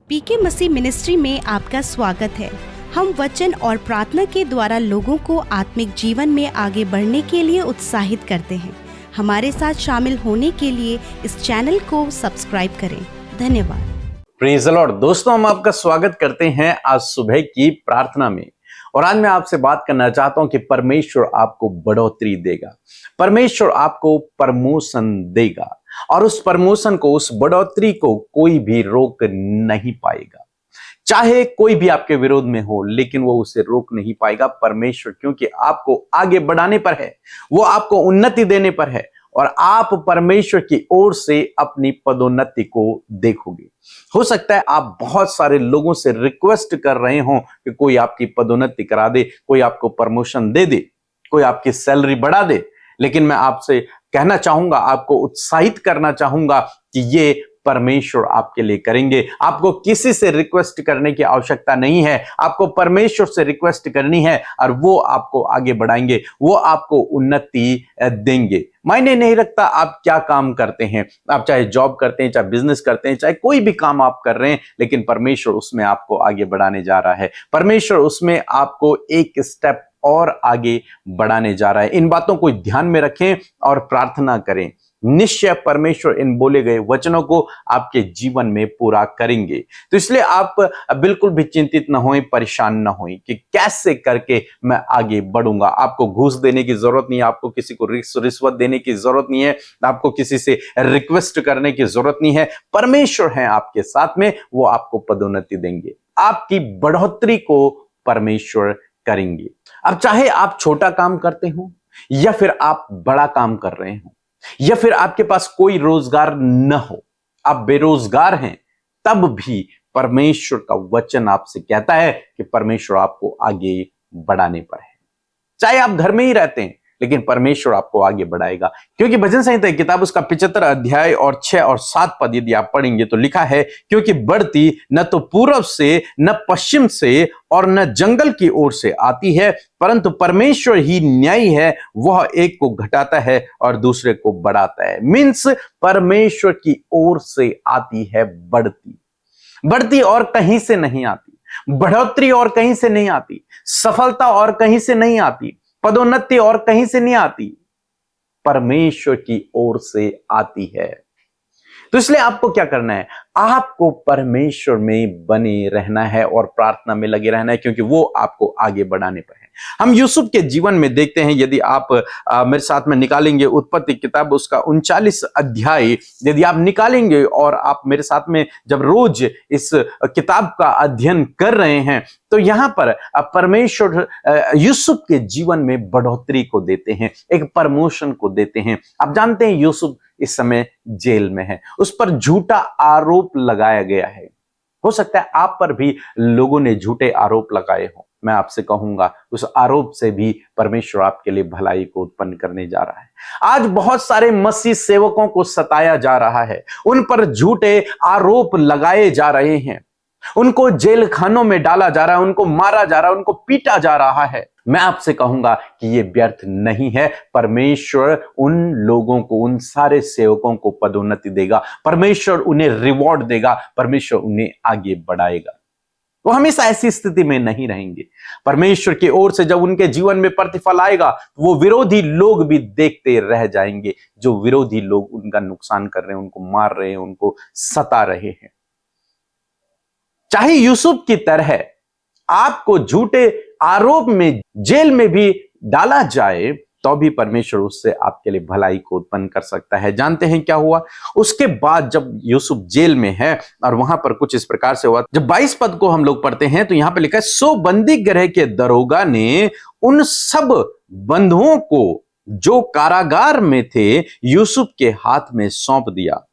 पीके मसीह ministry में आपका स्वागत है। हम वचन और प्रार्थना के द्वारा लोगों को आत्मिक जीवन में आगे बढ़ने के लिए उत्साहित करते हैं। हमारे साथ शामिल होने के लिए इस चैनल को सब्सक्राइब करें। धन्यवाद। Praise the Lord. दोस्तों, हम आपका स्वागत करते हैं आज सुबह की प्रार्थना में। और आज मैं आपसे बात करना चाहता हूं कि परमेश्वर आपको बढ़ोतरी देगा, परमेश्वर आपको प्रमोशन देगा और उस प्रमोशन को, उस बढ़ोतरी को कोई भी रोक नहीं पाएगा। चाहे कोई भी आपके विरोध में हो, लेकिन वो उसे रोक नहीं पाएगा। परमेश्वर क्योंकि आपको आगे बढ़ाने पर है, वो आपको उन्नति देने पर है और आप परमेश्वर की ओर से अपनी पदोन्नति को देखोगे। हो सकता है आप बहुत सारे लोगों से रिक्वेस्ट कर रहे हो कि कोई आपकी पदोन्नति करा दे, कोई आपको प्रमोशन दे दे, कोई आपकी सैलरी बढ़ा दे, लेकिन मैं आपसे कहना चाहूंगा, आपको उत्साहित करना चाहूंगा कि ये परमेश्वर आपके लिए करेंगे। आपको किसी से रिक्वेस्ट करने की आवश्यकता नहीं है, आपको परमेश्वर से रिक्वेस्ट करनी है और वो आपको आगे बढ़ाएंगे, वो आपको उन्नति देंगे। मायने नहीं रखता आप क्या काम करते हैं, आप चाहे जॉब करते हैं, चाहे बिजनेस करते हैं, चाहे कोई भी काम आप कर रहे हैं, लेकिन परमेश्वर उसमें आपको आगे बढ़ाने जा रहा है। परमेश्वर उसमें आपको एक स्टेप और आगे बढ़ाने जा रहा है। इन बातों को ध्यान में रखें और प्रार्थना करें। निश्चय परमेश्वर इन बोले गए वचनों को आपके जीवन में पूरा करेंगे। तो इसलिए आप बिल्कुल भी चिंतित न होएं, परेशान न होएं कि कैसे करके मैं आगे बढ़ूंगा। आपको घूस देने की जरूरत नहीं है, आपको किसी को रिश्वत देने की जरूरत नहीं है, आपको किसी से रिक्वेस्ट करने की जरूरत नहीं है। परमेश्वर है आपके साथ में, वो आपको पदोन्नति देंगे, आपकी बढ़ोतरी को परमेश्वर करेंगे। अब चाहे आप छोटा काम करते हो या फिर आप बड़ा काम कर रहे हो, या फिर आपके पास कोई रोजगार न हो, आप बेरोजगार हैं, तब भी परमेश्वर का वचन आपसे कहता है कि परमेश्वर आपको आगे बढ़ाने पर है। चाहे आप घर में ही रहते हैं, लेकिन परमेश्वर आपको आगे बढ़ाएगा। क्योंकि भजन संहिता किताब उसका 75 अध्याय और 6 और 7 पद यदि आप पढ़ेंगे तो लिखा है, क्योंकि बढ़ती न तो पूर्व से, न पश्चिम से और न जंगल की ओर से आती है, परंतु परमेश्वर ही न्यायी है, वह एक को घटाता है और दूसरे को बढ़ाता है। मीन्स परमेश्वर की ओर से आती है बढ़ती और कहीं से नहीं आती, बढ़ोतरी और कहीं से नहीं आती, सफलता और कहीं से नहीं आती, पदोन्नति और कहीं से नहीं आती, परमेश्वर की ओर से आती है। तो इसलिए आपको क्या करना है, आपको परमेश्वर में बने रहना है और प्रार्थना में लगे रहना है, क्योंकि वो आपको आगे बढ़ाने पर है। हम यूसुफ के जीवन में देखते हैं, यदि आप मेरे साथ में निकालेंगे उत्पत्ति किताब उसका 39 अध्याय यदि आप निकालेंगे और आप मेरे साथ में जब रोज इस किताब का अध्ययन कर रहे हैं, तो यहां पर परमेश्वर यूसुफ के जीवन में बढ़ोतरी को देते हैं, एक प्रमोशन को देते हैं। आप जानते हैं यूसुफ इस समय जेल में है, उस पर झूठा आरोप लगाया गया है। हो सकता है आप पर भी लोगों ने झूठे आरोप लगाए हो। मैं आपसे कहूंगा, उस आरोप से भी परमेश्वर आपके लिए भलाई को उत्पन्न करने जा रहा है। आज बहुत सारे मसीह सेवकों को सताया जा रहा है, उन पर झूठे आरोप लगाए जा रहे हैं, उनको जेल खानों में डाला जा रहा है, उनको मारा जा रहा है, उनको पीटा जा रहा है। मैं आपसे कहूंगा कि यह व्यर्थ नहीं है। परमेश्वर उन लोगों को, उन सारे सेवकों को पदोन्नति देगा, परमेश्वर उन्हें रिवॉर्ड देगा, परमेश्वर उन्हें आगे बढ़ाएगा। वो हमेशा ऐसी स्थिति में नहीं रहेंगे। परमेश्वर की ओर से जब उनके जीवन में प्रतिफल आएगा, वो विरोधी लोग भी देखते रह जाएंगे। जो विरोधी लोग उनका नुकसान कर रहे हैं, उनको मार रहे हैं, उनको सता रहे हैं। चाहे यूसुफ की तरह आपको झूठे आरोप में जेल में भी डाला जाए, तो भी परमेश्वर उससे आपके लिए भलाई को उत्पन्न कर सकता है। जानते हैं क्या हुआ उसके बाद, जब यूसुफ जेल में है और वहां पर कुछ इस प्रकार से हुआ। जब 22 पद को हम लोग पढ़ते हैं तो यहां पर लिखा है, सो बंदी गृह के दरोगा ने उन सब बंधुओं को जो कारागार में थे यूसुफ के हाथ में सौंप दिया,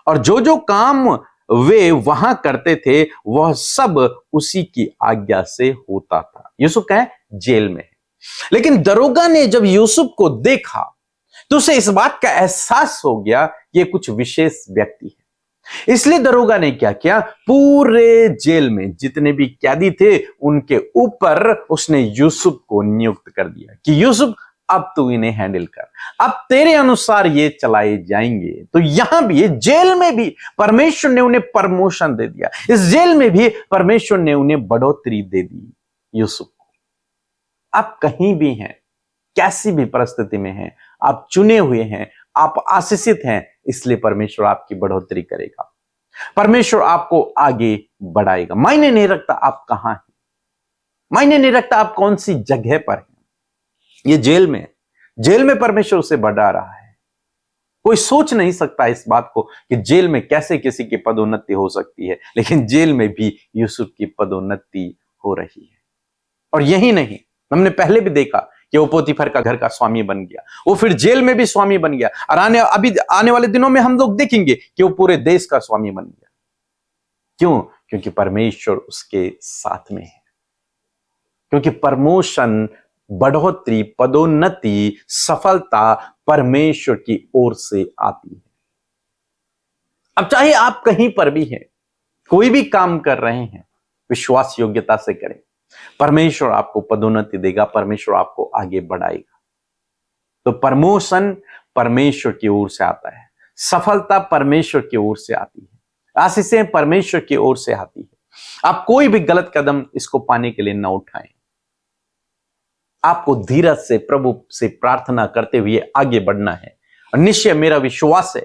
और जो जो काम वे वहां करते थे वह सब उसी की आज्ञा से होता था। यूसुफ कहें जेल में है, लेकिन दरोगा ने जब यूसुफ को देखा तो उसे इस बात का एहसास हो गया कि ये कुछ विशेष व्यक्ति है। इसलिए दरोगा ने क्या किया, पूरे जेल में जितने भी कैदी थे उनके ऊपर उसने यूसुफ को नियुक्त कर दिया कि यूसुफ अब तू इन्हें हैंडल कर, अब तेरे अनुसार ये चलाए जाएंगे। तो यहां भी, जेल में भी परमेश्वर ने उन्हें प्रमोशन दे दिया, इस जेल में भी परमेश्वर ने उन्हें बढ़ोतरी दे दी यूसुफ को। आप कहीं भी हैं, कैसी भी परिस्थिति में हैं, आप चुने हुए हैं, आप आशीषित हैं, इसलिए परमेश्वर आपकी बढ़ोतरी करेगा, परमेश्वर आपको आगे बढ़ाएगा। मायने नहीं रखता आप कहां हैं, मायने नहीं रखता आप कौन सी जगह पर हैं। ये जेल में परमेश्वर उसे बढ़ा रहा है। कोई सोच नहीं सकता इस बात को कि जेल में कैसे किसी की पदोन्नति हो सकती है, लेकिन जेल में भी यूसुफ की पदोन्नति हो रही है। और यही नहीं, हमने पहले भी देखा कि वो पोतीफर का घर का स्वामी बन गया, वो फिर जेल में भी स्वामी बन गया, और आने वाले दिनों में हम लोग देखेंगे कि वो पूरे देश का स्वामी बन गया। क्यों? क्योंकि परमेश्वर उसके साथ में है, क्योंकि प्रमोशन, बढ़ोतरी, पदोन्नति, सफलता परमेश्वर की ओर से आती है। अब चाहे आप कहीं पर भी हैं, कोई भी काम कर रहे हैं, विश्वास योग्यता से करें, परमेश्वर आपको पदोन्नति देगा, परमेश्वर आपको आगे बढ़ाएगा। तो प्रमोशन परमेश्वर की ओर से आता है, सफलता परमेश्वर की ओर से आती है, आशीषें परमेश्वर की ओर से आती है। आप कोई भी गलत कदम इसको पाने के लिए न उठाएं। आपको धीरज से प्रभु से प्रार्थना करते हुए आगे बढ़ना है, और निश्चय मेरा विश्वास है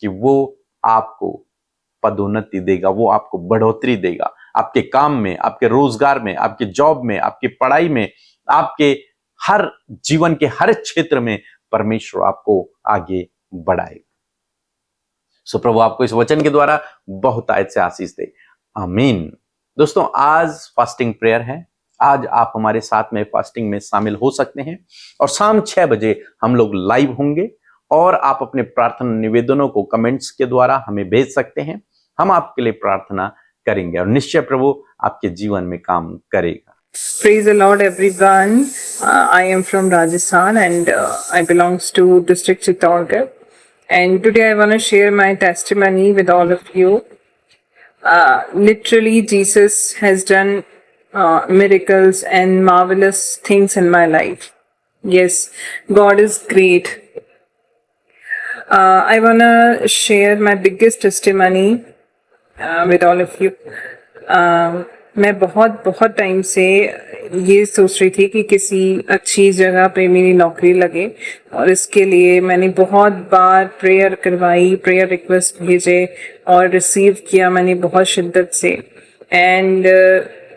कि वो आपको पदोन्नति देगा, वो आपको बढ़ोतरी देगा, आपके काम में, आपके रोजगार में, आपके जॉब में, आपकी पढ़ाई में, आपके हर जीवन के हर क्षेत्र में परमेश्वर आपको आगे बढ़ाएगा। सो प्रभु आपको इस वचन के द्वारा बहुत आयत से आशीष दे, आमीन। दोस्तों, आज फास्टिंग प्रेयर है। आज आप हमारे साथ में फास्टिंग में शामिल हो सकते हैं, और शाम 6 बजे हम लोग लाइव होंगे, और आप अपने प्रार्थना निवेदनों को कमेंट्स के द्वारा हमें भेज सकते हैं। हम आपके लिए प्रार्थना करेंगे, और निश्चय प्रभु आपके जीवन में काम करेगा। Praise the Lord, everyone. I am from Rajasthan, and I belongs to district Chittorgarh. And today I want to share my testimony with all of you. Literally, Jesus has done miracles and marvelous things in my life. Yes, God is great. I want to share my biggest testimony with all of you. मैं बहुत time से ये सोच रही थी कि किसी अच्छी जगह पे मेरी नौकरी लगे, और इसके लिए मैंने बहुत बार प्रेयर करवाई, प्रेयर रिक्वेस्ट भेजे और रिसीव किया मैंने बहुत शिद्दत से। And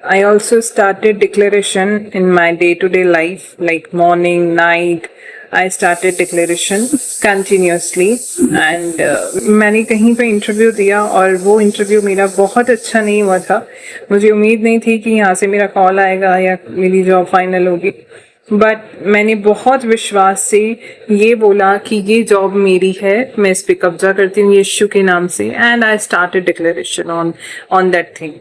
I also started declaration in my day-to-day life, like morning, night. I started declaration continuously, and मैंने कहीं पे इंटरव्यू दिया, और वो इंटरव्यू मेरा बहुत अच्छा नहीं हुआ था। मुझे उम्मीद नहीं थी कि यहाँ से मेरा कॉल आएगा या मेरी जॉब फाइनल होगी, बट मैंने बहुत विश्वास से ये बोला कि ये जॉब मेरी है, मैं इस पे कब्जा करती हूँ यीशु के नाम से। And I started declaration on that thing.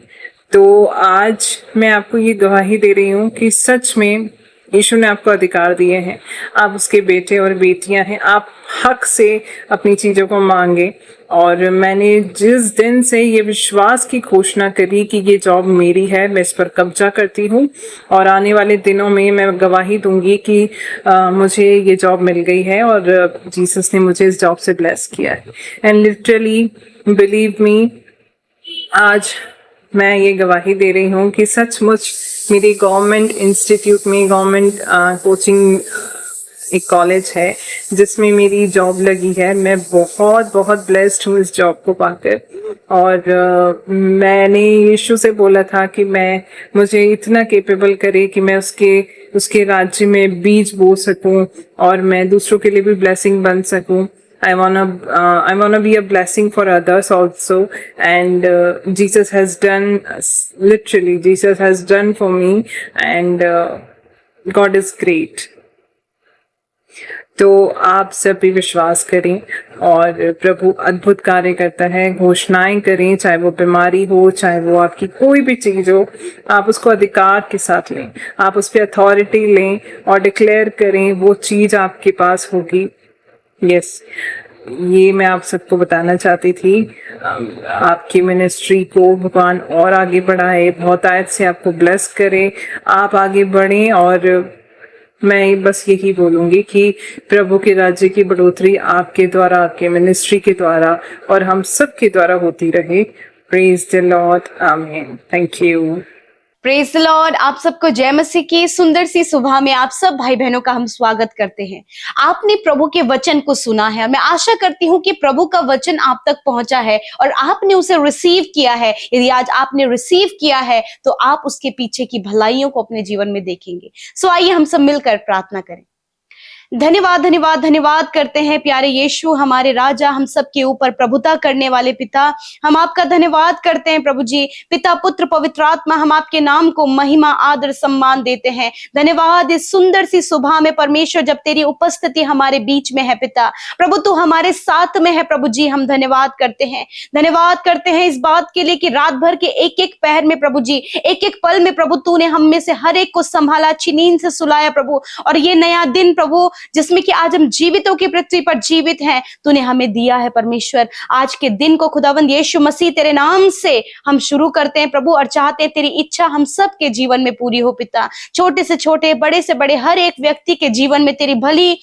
तो आज मैं आपको ये गवाही दे रही हूँ कि सच में यीशु ने आपको अधिकार दिए हैं, आप उसके बेटे और बेटियां हैं, आप हक से अपनी चीज़ों को मांगे। और मैंने जिस दिन से ये विश्वास की घोषणा करी कि ये जॉब मेरी है, मैं इस पर कब्जा करती हूँ, और आने वाले दिनों में मैं गवाही दूंगी कि मुझे ये जॉब मिल गई है, और जीसस ने मुझे इस जॉब से ब्लेस किया है। एंड लिटरली बिलीव मी, आज मैं ये गवाही दे रही हूँ कि सचमुच मेरी गवर्नमेंट इंस्टीट्यूट में, गवर्नमेंट कोचिंग एक कॉलेज है जिसमें मेरी जॉब लगी है। मैं बहुत ब्लेस्ड हूँ इस जॉब को पाकर। और मैंने यीशु से बोला था कि मुझे इतना कैपेबल करे कि मैं उसके राज्य में बीज बो सकूँ, और मैं दूसरों के लिए भी ब्लेसिंग बन सकूँ। I wanna be a blessing for others also, and Jesus has done, literally Jesus has done for me, and God is great. तो आप सब भी विश्वास करें, और प्रभु अद्भुत कार्य करता है। घोषणाएं करें, चाहे वो बीमारी हो, चाहे वो आपकी कोई भी चीज़ हो, आप उसको अधिकार के साथ लें, आप उस पर अथॉरिटी लें और डिक्लेयर करें, वो चीज़ आपके पास होगी। यस, ये मैं आप सबको बताना चाहती थी। आपकी मिनिस्ट्री को भगवान और आगे बढ़ाए, बहुत आयत से आपको ब्लेस करे, आप आगे बढ़ें और मैं बस यही बोलूंगी कि प्रभु के राज्य की बढ़ोतरी आपके द्वारा, आपके मिनिस्ट्री के द्वारा और हम सब के द्वारा होती रहे। प्रेज द लॉर्ड, आमीन। Thank you. Praise the Lord. आप सबको जय मसीह की सुंदर सी सुबह में आप सब भाई बहनों का हम स्वागत करते हैं। आपने प्रभु के वचन को सुना है। मैं आशा करती हूँ कि प्रभु का वचन आप तक पहुंचा है और आपने उसे रिसीव किया है। यदि आज आपने रिसीव किया है तो आप उसके पीछे की भलाइयों को अपने जीवन में देखेंगे। सो आइए हम सब मिलकर प्रार्थना करें। धन्यवाद धन्यवाद धन्यवाद करते हैं प्यारे यीशु, हमारे राजा, हम सबके ऊपर प्रभुता करने वाले पिता। हम आपका धन्यवाद करते हैं प्रभु जी। पिता, पुत्र, पवित्र आत्मा, हम आपके नाम को महिमा, आदर, सम्मान देते हैं। धन्यवाद इस सुंदर सी सुबह में परमेश्वर, जब तेरी उपस्थिति हमारे बीच में है पिता। प्रभु तू हमारे साथ में है प्रभु जी। हम धन्यवाद करते हैं, धन्यवाद करते हैं इस बात के लिए कि रात भर के एक एक पहर में प्रभु जी, एक एक पल में प्रभु तूने हम में से हर एक को संभाला, अच्छी नींद से सुलाया प्रभु। और ये नया दिन प्रभु जिसमें कि आज हम जीवितों की पृथ्वी पर जीवित हैं, तूने हमें दिया है परमेश्वर। आज के दिन को खुदावंद यीशु मसीह तेरे नाम से हम शुरू करते हैं प्रभु और चाहते हैं तेरी इच्छा हम सब के जीवन में पूरी हो पिता। छोटे से छोटे, बड़े से बड़े हर एक व्यक्ति के जीवन में तेरी भली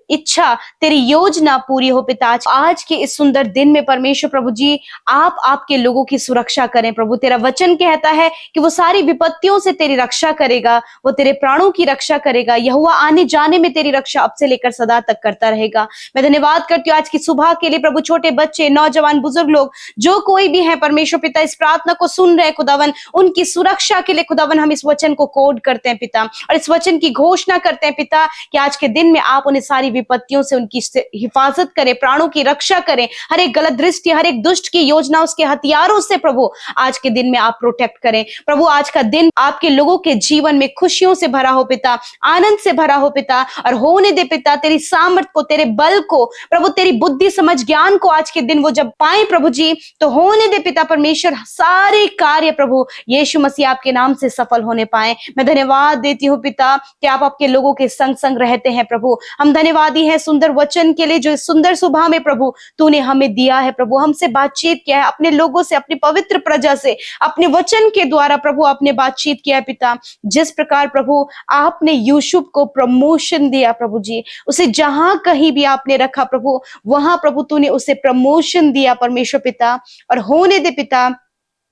इच्छा, तेरी योजना पूरी हो पिता। आज के इस सुंदर दिन में परमेश्वर प्रभु जी, आप आपके लोगों की सुरक्षा करें प्रभु। तेरा वचन कहता है कि वो सारी विपत्तियों से तेरी रक्षा करेगा, वो तेरे प्राणों की रक्षा करेगा। यहोवा आने जाने में तेरी रक्षा अब से लेकर सदा तक करता रहेगा। मैं धन्यवाद करती हूँ आज की सुबह के लिए प्रभु। छोटे बच्चे, नौजवान, बुजुर्ग लोग, जो कोई भी है परमेश्वर पिता, इस प्रार्थना को सुन रहे खुदावन, उनकी सुरक्षा के लिए खुदावन हम इस वचन को कोड करते हैं पिता और इस वचन की घोषणा करते हैं पिता कि आज के दिन में आप उन्हें सारी विपत्तियों से उनकी हिफाजत करें, प्राणों की रक्षा करें। हर एक गलत दृष्टि, हर एक दुष्ट की योजना, उसके हथियारों से प्रभु आज के दिन में आप प्रोटेक्ट करें प्रभु। आज का दिन आपके लोगों के जीवन में खुशियों से भरा हो पिता, आनंद से भरा हो पिता। और होने दे पिता तेरी सामर्थ को, तेरे बल को प्रभु, तेरी बुद्धि, समझ, ज्ञान को आज के दिन वो जब पाए प्रभु जी, तो होने दे पिता परमेश्वर सारे कार्य प्रभु यीशु मसीह आपके नाम से सफल होने पाए। मैं धन्यवाद देती हूँ पिता कि आप आपके लोगों के संग संग रहते हैं प्रभु। हम धन्यवादी हैं सुंदर वचन के लिए जो इस सुंदर सुबह में प्रभु तूने हमें दिया है प्रभु। हमसे बातचीत किया है, अपने लोगों से, अपनी पवित्र प्रजा से, अपने वचन के द्वारा प्रभु आपने बातचीत किया है पिता। जिस प्रकार प्रभु आपने यूसुफ को प्रमोशन दिया प्रभु जी, उसे जहां कहीं भी आपने रखा प्रभु, वहां प्रभु तूने उसे प्रमोशन दिया परमेश्वर पिता। और होने दे पिता,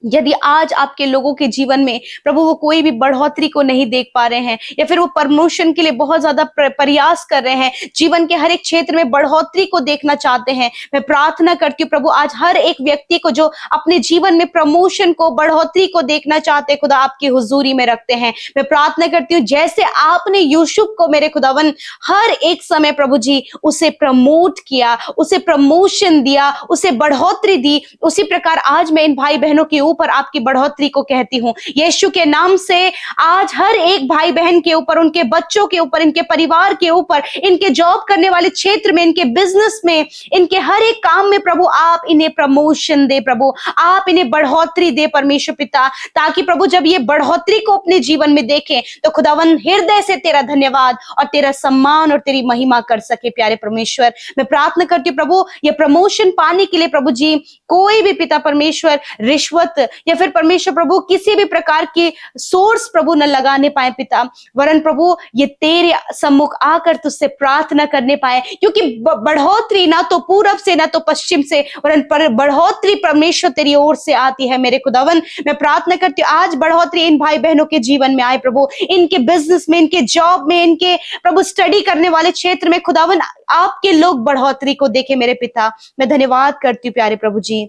यदि आज आपके लोगों के जीवन में प्रभु वो कोई भी बढ़ोतरी को नहीं देख पा रहे हैं या फिर वो प्रमोशन के लिए बहुत ज्यादा प्रयास कर रहे हैं, जीवन के हर एक क्षेत्र में बढ़ोतरी को देखना चाहते हैं, मैं प्रार्थना करती हूँ प्रभु आज हर एक व्यक्ति को जो अपने जीवन में प्रमोशन को, बढ़ोतरी को देखना चाहते हैं खुदा, आपकी हुजूरी में रखते हैं। मैं प्रार्थना करती हूँ जैसे आपने यूसुफ को मेरे खुदावन हर एक समय प्रभु जी उसे प्रमोट किया, उसे प्रमोशन दिया, उसे बढ़ोतरी दी, उसी प्रकार आज मैं इन भाई बहनों के ऊपर आपकी बढ़ोतरी को कहती हूँ यीशु के नाम से। आज हर एक भाई बहन के ऊपर, उनके बच्चों के ऊपर, इनके परिवार के ऊपर, इनके जॉब करने वाले क्षेत्र में, इनके बिजनेस में, इनके हर एक काम में प्रभु आप इन्हें प्रमोशन दे प्रभु, आप इन्हें बढ़ोतरी दे परमेश्वर पिता, ताकि प्रभु जब ये बढ़ोतरी को अपने जीवन में देखें तो खुदावन हृदय से तेरा धन्यवाद और तेरा सम्मान और तेरी महिमा कर सके। प्यारे परमेश्वर, मैं प्रार्थना करती हूँ प्रभु ये प्रमोशन पाने के लिए प्रभु जी कोई भी पिता परमेश्वर रिश्वत या फिर परमेश्वर प्रभु किसी भी प्रकार की सोर्स प्रभु न लगाने पाए पिता, वरन प्रभु ये तेरे सम्मुख आकर तुझसे प्रार्थना करने पाए, क्योंकि बढ़ोतरी ना तो पूरब से ना तो पश्चिम से, वरन बढ़ोतरी परमेश्वर तेरी ओर से आती है मेरे खुदावन। मैं प्रार्थना करती हूँ आज बढ़ोतरी इन भाई बहनों के जीवन में आए प्रभु, इनके बिजनेस में, इनके जॉब में, इनके प्रभु स्टडी करने वाले क्षेत्र में खुदावन आपके लोग बढ़ोतरी को देखे मेरे पिता। मैं धन्यवाद करती हूँ प्यारे प्रभु जी,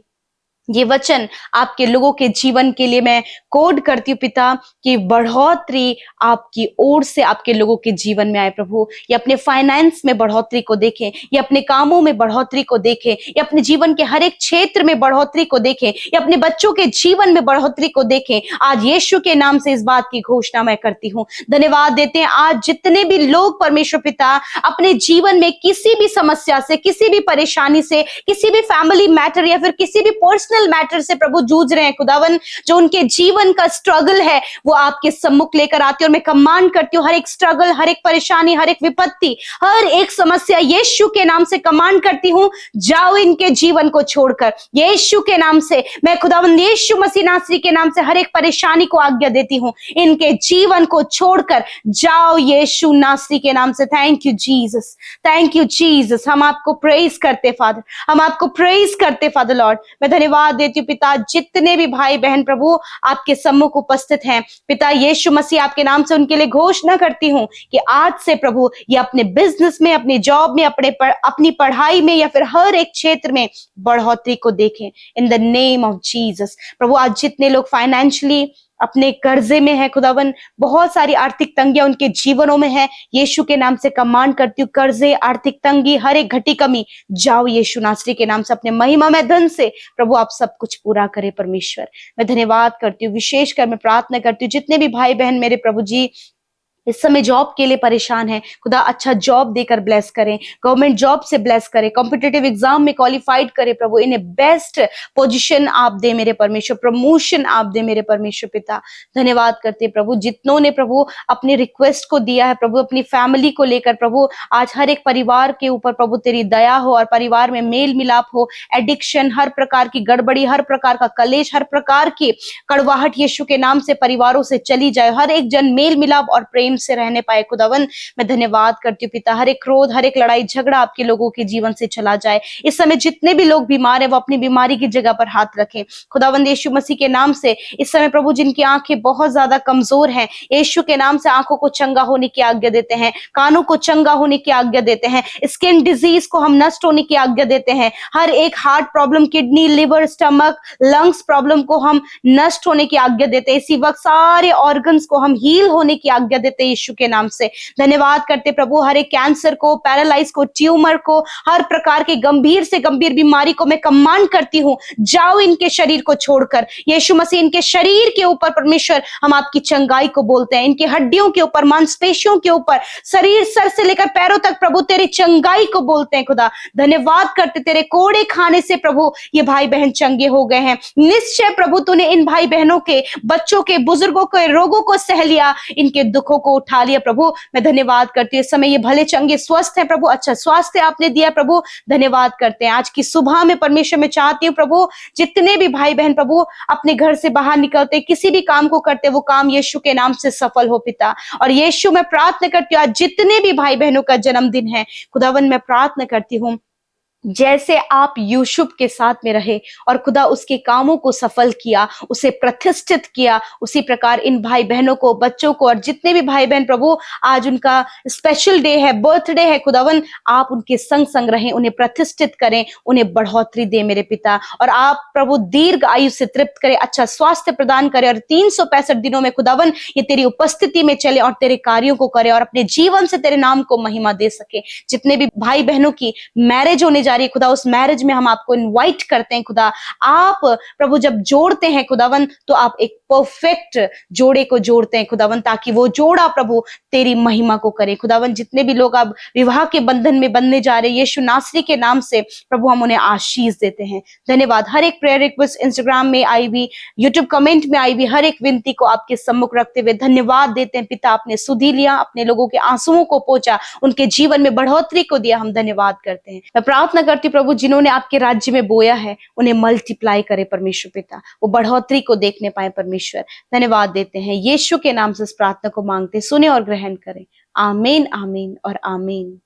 ये वचन आपके लोगों के जीवन के लिए मैं कोड करती हूँ पिता कि बढ़ोतरी आपकी ओर से आपके लोगों के जीवन में आए प्रभु। ये अपने फाइनेंस में बढ़ोतरी को देखें, ये अपने कामों में बढ़ोतरी को देखें, ये अपने जीवन के हर एक क्षेत्र में बढ़ोतरी को देखें, ये अपने बच्चों के जीवन में बढ़ोतरी को देखें। आज यीशु के नाम से इस बात की घोषणा मैं करती हूँ। धन्यवाद देते हैं आज जितने भी लोग परमेश्वर पिता अपने जीवन में किसी भी समस्या से, किसी भी परेशानी से, किसी भी फैमिली मैटर या फिर किसी भी पर्सनल पर्सनल मैटर से प्रभु जूझ रहे हैं खुदावन, जो उनके जीवन का स्ट्रगल है वो आपके सम्मुख लेकर आती हूँ। और मैं कमांड करती हूँ हर एक स्ट्रगल, हर एक परेशानी, हर एक विपत्ति, हर एक समस्या यीशु के नाम से कमांड करती हूँ, जाओ इनके जीवन को छोड़कर। यीशु के नाम से मैं खुदावन यीशु मसीह नासरी के नाम से हर एक परेशानी को आज्ञा देती हूँ, इनके जीवन को छोड़कर जाओ यीशु नासरी के नाम से। Thank you Jesus, thank you Jesus. हम आपको प्रेज करते फादर, हम आपको प्रेज करते फादर लॉर्ड। मैं धन्यवाद देती हूँ पिता, जितने भी भाई बहन प्रभु आपके सम्मुख उपस्थित हैं पिता यीशु मसीह आपके नाम से उनके लिए घोषणा करती हूँ कि आज से प्रभु ये अपने बिजनेस में, अपने जॉब में, अपनी पढ़ाई में या फिर हर एक क्षेत्र में बढ़ोतरी को देखें in the name of Jesus. प्रभु आज जितने लोग फाइनेंशियली अपने कर्जे में है खुदावन, बहुत सारी आर्थिक तंगियां उनके जीवनों में है, यीशु के नाम से कमांड करती हूँ कर्जे, आर्थिक तंगी, हर एक घटी कमी जाओ यीशु नासरी के नाम से अपने महिमा में धन से प्रभु आप सब कुछ पूरा करे परमेश्वर। मैं धन्यवाद करती हूँ, विशेषकर मैं प्रार्थना करती हूँ जितने भी भाई बहन मेरे प्रभु जी इस समय जॉब के लिए परेशान है, खुदा अच्छा जॉब देकर ब्लेस करें, गवर्नमेंट जॉब से ब्लेस करें, कॉम्पिटिटिव एग्जाम में क्वालिफाइड करें प्रभु, इन्हें बेस्ट पोजीशन आप दे मेरे परमेश्वर, प्रमोशन आप दे मेरे परमेश्वर पिता। धन्यवाद करते प्रभु जितनों ने प्रभु अपनी रिक्वेस्ट को दिया है प्रभु, अपनी फैमिली को लेकर प्रभु, आज हर एक परिवार के ऊपर प्रभु तेरी दया हो और परिवार में मेल मिलाप हो, एडिक्शन, हर प्रकार की गड़बड़ी, हर प्रकार का कलेश, हर प्रकार की कड़वाहट यीशु के नाम से परिवारों से चली जाए, हर एक जन मेल मिलाप और प्रेम से रहने पाए खुदावन। मैं धन्यवाद करती हूँ पिता, हर एक क्रोध, हर एक लड़ाई झगड़ा आपके लोगों के जीवन से चला जाए। इस समय जितने भी लोग बीमार हैं वो अपनी बीमारी की जगह पर हाथ रखें खुदावन यीशु मसीह के नाम से। इस समय प्रभु जिनकी आंखें बहुत ज्यादा कमजोर हैं, यीशु के नाम से आंखों को चंगा होने की आज्ञा देते हैं, कानों को चंगा होने की आज्ञा देते हैं, स्किन डिजीज को हम नष्ट होने की आज्ञा देते हैं, हर एक heart problem, kidney, liver, stomach, lungs problem को हम नष्ट होने की आज्ञा देते हैं। इसी वक्त सारे ऑर्गन्स को हम हील होने की आज्ञा देते हैं यीशु के नाम से। धन्यवाद करते प्रभु, हर एक कैंसर को, पैरालाइज को, ट्यूमर को, हर प्रकार के गंभीर से गंभीर बीमारी को मैं कमांड करती हूँ, जाओ इनके शरीर को छोड़कर यीशु मसीह। इनके शरीर के ऊपर परमेश्वर हम आपकी चंगाई को बोलते हैं, इनकी हड्डियों के ऊपर, मांसपेशियों के ऊपर, शरीर सर से लेकर पैरों तक प्रभु तेरी चंगाई को बोलते हैं खुदा। धन्यवाद करते तेरे कोड़े खाने से प्रभु ये भाई बहन चंगे हो गए हैं। निश्चय प्रभु तूने इन भाई बहनों के, बच्चों के, बुजुर्गों के रोगों को सह लिया, इनके दुखों को उठा लिया प्रभु। मैं धन्यवाद करती हूँ, इस समय ये भले चंगे स्वस्थ हैं प्रभु, अच्छा स्वास्थ्य आपने दिया प्रभु, धन्यवाद करते हैं। आज की सुबह में परमेश्वर मैं चाहती हूँ प्रभु जितने भी भाई बहन प्रभु अपने घर से बाहर निकलते, किसी भी काम को करते, वो काम यीशु के नाम से सफल हो पिता। और यीशु मैं प्रार्थना करती हूँ आज जितने भी भाई बहनों का जन्मदिन है खुदावन, मैं प्रार्थना करती हूँ जैसे आप यूसुफ के साथ में रहे और खुदा उसके कामों को सफल किया, उसे प्रतिष्ठित किया, उसी प्रकार इन भाई बहनों को, बच्चों को और जितने भी भाई बहन प्रभु आज उनका स्पेशल डे है, बर्थडे है खुदावन, आप उनके संग संग रहें, उन्हें प्रतिष्ठित करें, उन्हें बढ़ोतरी दे मेरे पिता। और आप प्रभु दीर्घ आयु से तृप्त करें, अच्छा स्वास्थ्य प्रदान करें और 365 दिनों में खुदावन ये तेरी उपस्थिति में चले और तेरे कार्यों को करे और अपने जीवन से तेरे नाम को महिमा दे सके। जितने भी भाई बहनों की मैरिज होने जा रही है खुदा, उस मैरिज में हम आपको इनवाइट करते हैं खुदा। आप प्रभु जब जोड़ते हैं खुदावन तो आप एक परफेक्ट जोड़े को जोड़ते हैं खुदावन, ताकि वो जोड़ा प्रभु तेरी महिमा को करे खुदावन। जितने भी लोग अब विवाह के बंधन में बंधने जा रहे हैं यीशु नासरी के नाम से प्रभु हम उन्हें आशीष देते हैं। धन्यवाद। हर एक प्रेयर रिक्वेस्ट इंस्टाग्राम में आई हुई, यूट्यूब कमेंट में आई हुई, हर एक विनती को आपके सम्मुख रखते हुए धन्यवाद देते हैं पिता। आपने सुधी लिया, अपने लोगों के आंसुओं को पोंछा, उनके जीवन में बढ़ोतरी को दिया, हम धन्यवाद करते हैं। मैं प्रार्थना करती प्रभु जिन्होंने आपके राज्य में बोया है उन्हें मल्टीप्लाई करे परमेश्वर पिता, वो बढ़ोतरी को देखने पाए परमेश्वर। धन्यवाद देते हैं, यीशु के नाम से इस प्रार्थना को मांगते, सुने और ग्रहण करें। आमीन, आमीन और आमीन।